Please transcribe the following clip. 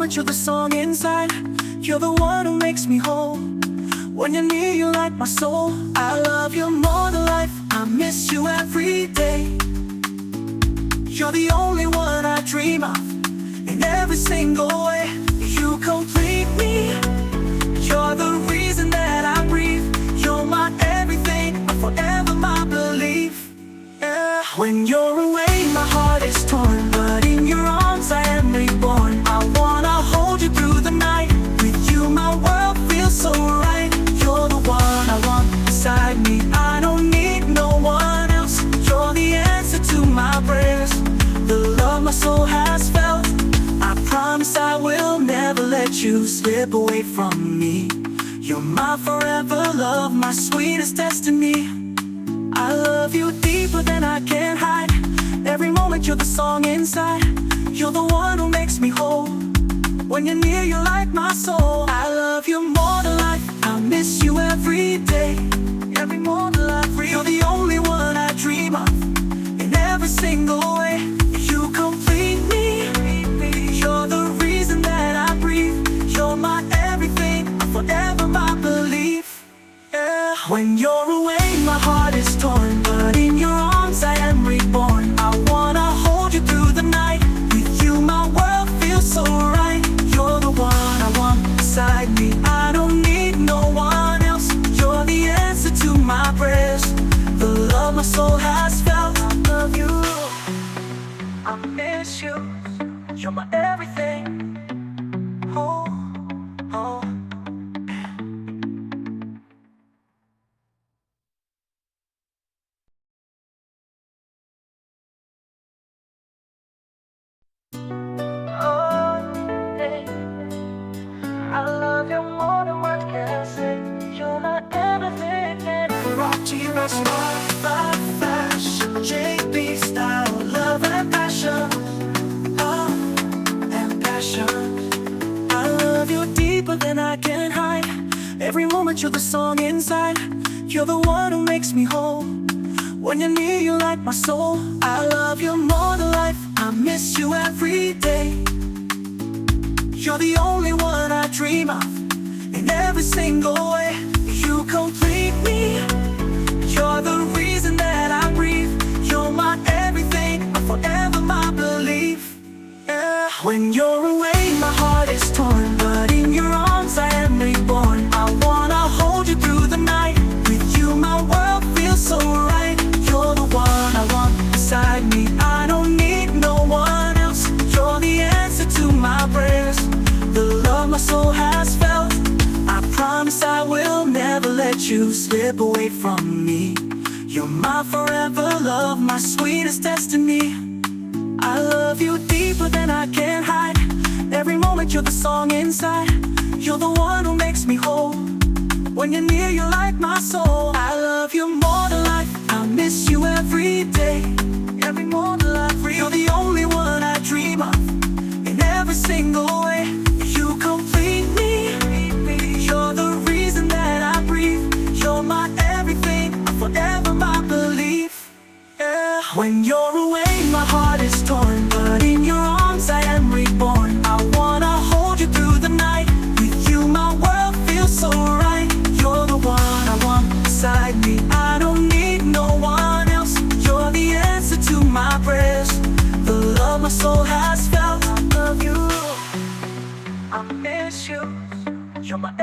moment you're the song inside. You're the one who makes me whole. When you're near, you light my soul. I love you more than life, I miss you every day. You're the only one I dream of, in every single way. You complete me, you're the reason that I breathe. You're my everything, forever my belief. Yeah. When you're away, my heart is torn, but in your arms I am reborn. I wanna hold you through the night. With you my world feels so right. You're the one I want beside me, I don't need no one else. You're the answer to my prayers, the love my soul has felt. I promise I will never let you slip away from me. You're my forever love, my sweetest destiny. I love you deeper than I can hide. Every moment you're the song inside. You're the one who makes me whole. When you're near, you light my soul. I love you more than life, I miss you every day. Every morning I breathe. You're the only one I dream of, in every single way. You complete me, you're the reason that I breathe. You're my everything, forever my belief. Yeah. When you're away, my heart is torn, but in your arms I am reborn. I wanna hold you through the night. With you my world feels so right. You're the one I want beside me, I don't need no one else. You're the answer to my prayers, the love my soul has felt. I love you, I miss you. You're my everything. Oh, oh. I love you more than words can say. You're my everything. Rocky, my smart, my fashion, JB style, love and passion. Oh, and passion. I love you deeper than I can hide. Every moment you're the song inside. You're the one who makes me whole. When you're near, you light my soul. I love you more than life, I miss you every day. You're the only one I dream of, in every single way. You complete me, you're the reason that I breathe. You're my everything, forever my belief. Yeah. When you're away, my heart is torn, but in your arms I am reborn. I wanna hold you through the night. With you my world feels so right. You're the one I want beside me, I don't need no one else. You're the answer to my prayers, the love my soul has felt. I promise I will never let you slip away from me. You're my forever love, my sweetest destiny. I love you deeper than I can hide. Every moment you're the song inside. You're the one who makes me whole. When you're near, you light my soul. I love you more than life, I miss you every day. Every morning I breathe. You're the only one I dream of, in every single way. You complete me, you're the reason that I breathe. You're my everything, forever my belief. Yeah. When you're away, my heart is torn, but in your arms I am reborn. I wanna hold you through the night. With you my world feels so right. You're the one I want beside me, I don't need no one else. You're the answer to my prayers, the love my soul has felt. I love you, I miss you. You're my